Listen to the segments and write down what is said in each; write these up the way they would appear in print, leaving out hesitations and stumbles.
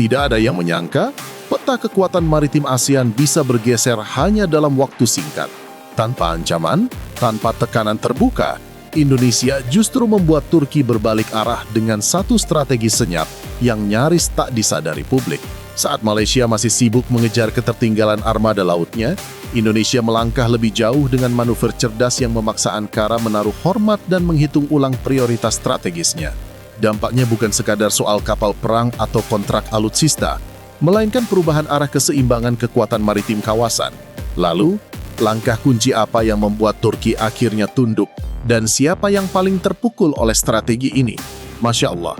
Tidak ada yang menyangka, peta kekuatan maritim ASEAN bisa bergeser hanya dalam waktu singkat. Tanpa ancaman, tanpa tekanan terbuka, Indonesia justru membuat Turki berbalik arah dengan satu strategi senyap yang nyaris tak disadari publik. Saat Malaysia masih sibuk mengejar ketertinggalan armada lautnya, Indonesia melangkah lebih jauh dengan manuver cerdas yang memaksa Ankara menaruh hormat dan menghitung ulang prioritas strategisnya. Dampaknya bukan sekadar soal kapal perang atau kontrak alutsista, melainkan perubahan arah keseimbangan kekuatan maritim kawasan. Lalu, langkah kunci apa yang membuat Turki akhirnya tunduk? Dan siapa yang paling terpukul oleh strategi ini? Masya Allah,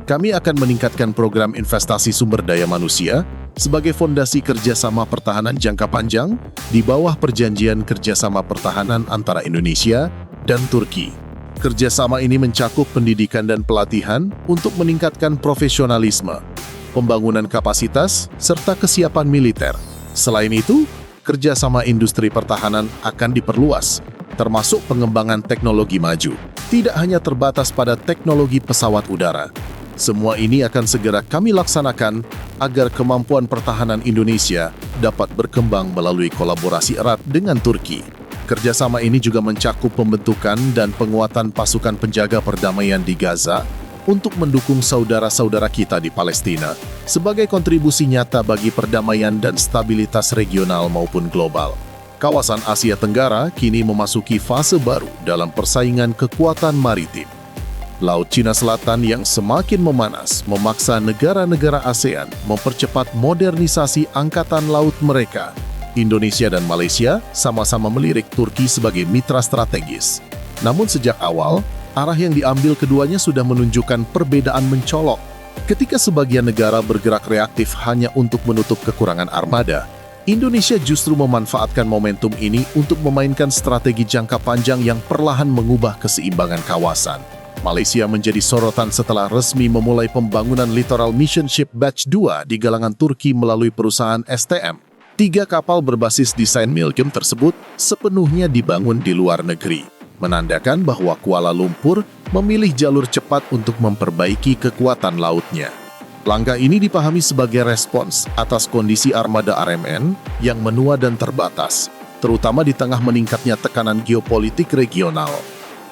kami akan meningkatkan program investasi sumber daya manusia sebagai fondasi kerjasama pertahanan jangka panjang di bawah perjanjian kerjasama pertahanan antara Indonesia dan Turki. Kerjasama ini mencakup pendidikan dan pelatihan untuk meningkatkan profesionalisme, pembangunan kapasitas, serta kesiapan militer. Selain itu, kerjasama industri pertahanan akan diperluas, termasuk pengembangan teknologi maju. Tidak hanya terbatas pada teknologi pesawat udara. Semua ini akan segera kami laksanakan agar kemampuan pertahanan Indonesia dapat berkembang melalui kolaborasi erat dengan Turki. Kerjasama ini juga mencakup pembentukan dan penguatan pasukan penjaga perdamaian di Gaza untuk mendukung saudara-saudara kita di Palestina sebagai kontribusi nyata bagi perdamaian dan stabilitas regional maupun global. Kawasan Asia Tenggara kini memasuki fase baru dalam persaingan kekuatan maritim. Laut Cina Selatan yang semakin memanas memaksa negara-negara ASEAN mempercepat modernisasi angkatan laut mereka. Indonesia dan Malaysia sama-sama melirik Turki sebagai mitra strategis. Namun sejak awal, arah yang diambil keduanya sudah menunjukkan perbedaan mencolok. Ketika sebagian negara bergerak reaktif hanya untuk menutup kekurangan armada, Indonesia justru memanfaatkan momentum ini untuk memainkan strategi jangka panjang yang perlahan mengubah keseimbangan kawasan. Malaysia menjadi sorotan setelah resmi memulai pembangunan Littoral Mission Ship Batch 2 di galangan Turki melalui perusahaan STM. 3 kapal berbasis desain Milgem tersebut sepenuhnya dibangun di luar negeri, menandakan bahwa Kuala Lumpur memilih jalur cepat untuk memperbaiki kekuatan lautnya. Langkah ini dipahami sebagai respons atas kondisi armada RMN yang menua dan terbatas, terutama di tengah meningkatnya tekanan geopolitik regional.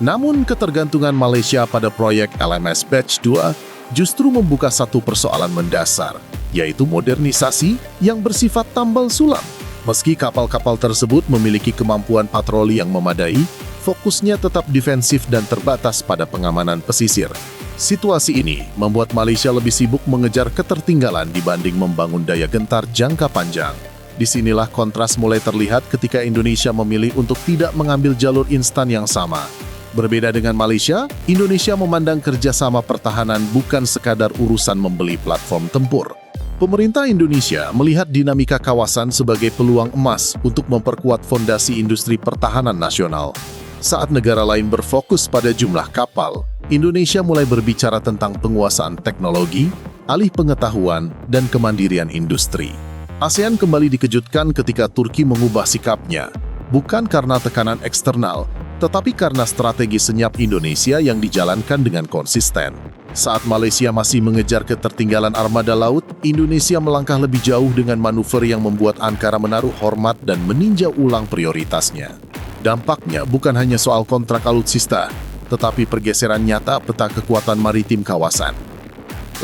Namun, ketergantungan Malaysia pada proyek LMS Batch 2 justru membuka satu persoalan mendasar, yaitu modernisasi yang bersifat tambal sulam. Meski kapal-kapal tersebut memiliki kemampuan patroli yang memadai, fokusnya tetap defensif dan terbatas pada pengamanan pesisir. Situasi ini membuat Malaysia lebih sibuk mengejar ketertinggalan dibanding membangun daya gentar jangka panjang. Disinilah kontras mulai terlihat ketika Indonesia memilih untuk tidak mengambil jalur instan yang sama. Berbeda dengan Malaysia, Indonesia memandang kerjasama pertahanan bukan sekadar urusan membeli platform tempur. Pemerintah Indonesia melihat dinamika kawasan sebagai peluang emas untuk memperkuat fondasi industri pertahanan nasional. Saat negara lain berfokus pada jumlah kapal, Indonesia mulai berbicara tentang penguasaan teknologi, alih pengetahuan, dan kemandirian industri. ASEAN kembali dikejutkan ketika Turki mengubah sikapnya, bukan karena tekanan eksternal, tetapi karena strategi senyap Indonesia yang dijalankan dengan konsisten. Saat Malaysia masih mengejar ketertinggalan armada laut, Indonesia melangkah lebih jauh dengan manuver yang membuat Ankara menaruh hormat dan meninjau ulang prioritasnya. Dampaknya bukan hanya soal kontrak alutsista, tetapi pergeseran nyata peta kekuatan maritim kawasan.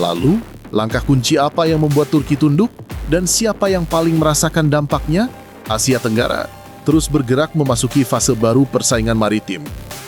Lalu, langkah kunci apa yang membuat Turki tunduk? Dan siapa yang paling merasakan dampaknya? Asia Tenggara terus bergerak memasuki fase baru persaingan maritim.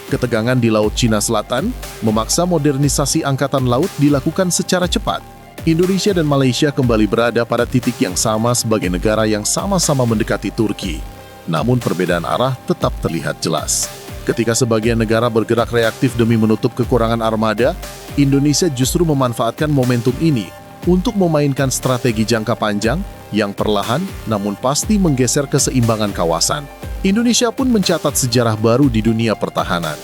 Ketegangan di Laut Cina Selatan memaksa modernisasi angkatan laut dilakukan secara cepat. Indonesia dan Malaysia kembali berada pada titik yang sama sebagai negara yang sama-sama mendekati Turki. Namun perbedaan arah tetap terlihat jelas. Ketika sebagian negara bergerak reaktif demi menutup kekurangan armada, Indonesia justru memanfaatkan momentum ini untuk memainkan strategi jangka panjang yang perlahan namun pasti menggeser keseimbangan kawasan. Indonesia pun mencatat sejarah baru di dunia pertahanan.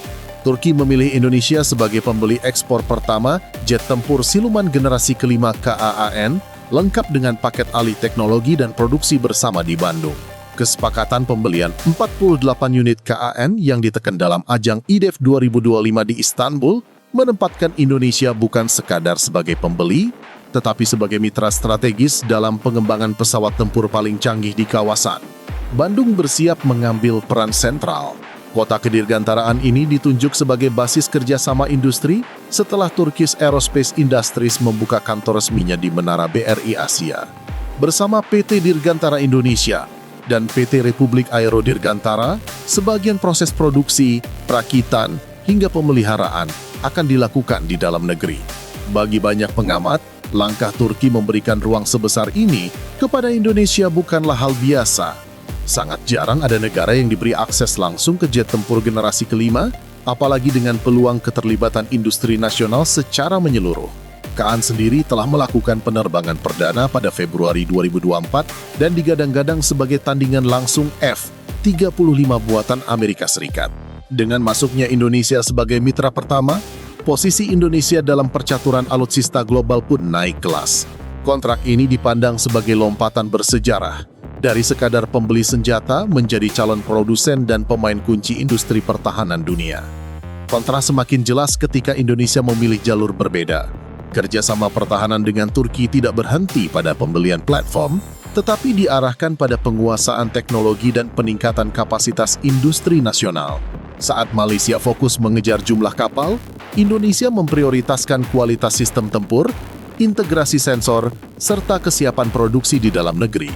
Turki memilih Indonesia sebagai pembeli ekspor pertama jet tempur siluman generasi kelima KAAN, lengkap dengan paket alih teknologi dan produksi bersama di Bandung. Kesepakatan pembelian 48 unit KAN yang ditekan dalam ajang IDEF 2025 di Istanbul menempatkan Indonesia bukan sekadar sebagai pembeli, tetapi sebagai mitra strategis dalam pengembangan pesawat tempur paling canggih di kawasan. Bandung bersiap mengambil peran sentral. Kota kedirgantaraan ini ditunjuk sebagai basis kerjasama industri setelah Turkish Aerospace Industries membuka kantor resminya di Menara BRI Asia. Bersama PT Dirgantara Indonesia dan PT Republik Aero Dirgantara, sebagian proses produksi, perakitan, hingga pemeliharaan akan dilakukan di dalam negeri. Bagi banyak pengamat, langkah Turki memberikan ruang sebesar ini kepada Indonesia bukanlah hal biasa. Sangat jarang ada negara yang diberi akses langsung ke jet tempur generasi kelima, apalagi dengan peluang keterlibatan industri nasional secara menyeluruh. KAAN sendiri telah melakukan penerbangan perdana pada Februari 2024 dan digadang-gadang sebagai tandingan langsung F-35 buatan Amerika Serikat. Dengan masuknya Indonesia sebagai mitra pertama, posisi Indonesia dalam percaturan alutsista global pun naik kelas. Kontrak ini dipandang sebagai lompatan bersejarah, dari sekadar pembeli senjata menjadi calon produsen dan pemain kunci industri pertahanan dunia. Kontras semakin jelas ketika Indonesia memilih jalur berbeda. Kerjasama pertahanan dengan Turki tidak berhenti pada pembelian platform, tetapi diarahkan pada penguasaan teknologi dan peningkatan kapasitas industri nasional. Saat Malaysia fokus mengejar jumlah kapal, Indonesia memprioritaskan kualitas sistem tempur, integrasi sensor, serta kesiapan produksi di dalam negeri.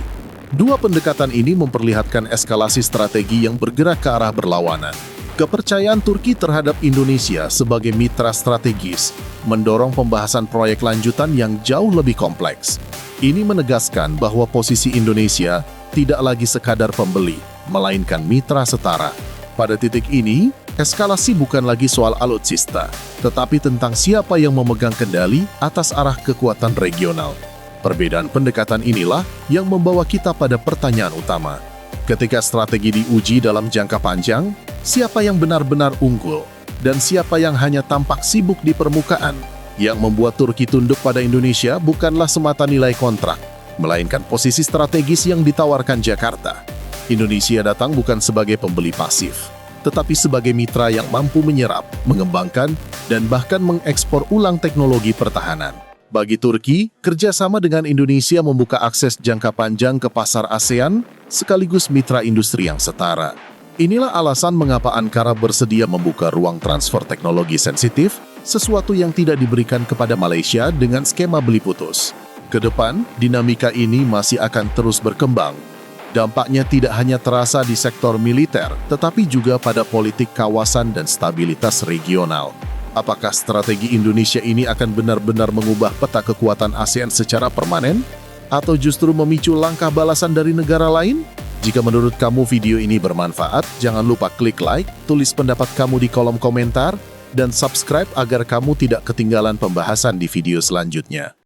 Dua pendekatan ini memperlihatkan eskalasi strategi yang bergerak ke arah berlawanan. Kepercayaan Turki terhadap Indonesia sebagai mitra strategis mendorong pembahasan proyek lanjutan yang jauh lebih kompleks. Ini menegaskan bahwa posisi Indonesia tidak lagi sekadar pembeli, melainkan mitra setara. Pada titik ini, eskalasi bukan lagi soal alutsista, tetapi tentang siapa yang memegang kendali atas arah kekuatan regional. Perbedaan pendekatan inilah yang membawa kita pada pertanyaan utama. Ketika strategi diuji dalam jangka panjang, siapa yang benar-benar unggul dan siapa yang hanya tampak sibuk di permukaan? Yang membuat Turki tunduk pada Indonesia bukanlah semata nilai kontrak, melainkan posisi strategis yang ditawarkan Jakarta. Indonesia datang bukan sebagai pembeli pasif, tetapi sebagai mitra yang mampu menyerap, mengembangkan, dan bahkan mengekspor ulang teknologi pertahanan. Bagi Turki, kerjasama dengan Indonesia membuka akses jangka panjang ke pasar ASEAN, sekaligus mitra industri yang setara. Inilah alasan mengapa Ankara bersedia membuka ruang transfer teknologi sensitif, sesuatu yang tidak diberikan kepada Malaysia dengan skema beli putus. Kedepan, dinamika ini masih akan terus berkembang. Dampaknya tidak hanya terasa di sektor militer, tetapi juga pada politik kawasan dan stabilitas regional. Apakah strategi Indonesia ini akan benar-benar mengubah peta kekuatan ASEAN secara permanen? Atau justru memicu langkah balasan dari negara lain? Jika menurut kamu video ini bermanfaat, jangan lupa klik like, tulis pendapat kamu di kolom komentar, dan subscribe agar kamu tidak ketinggalan pembahasan di video selanjutnya.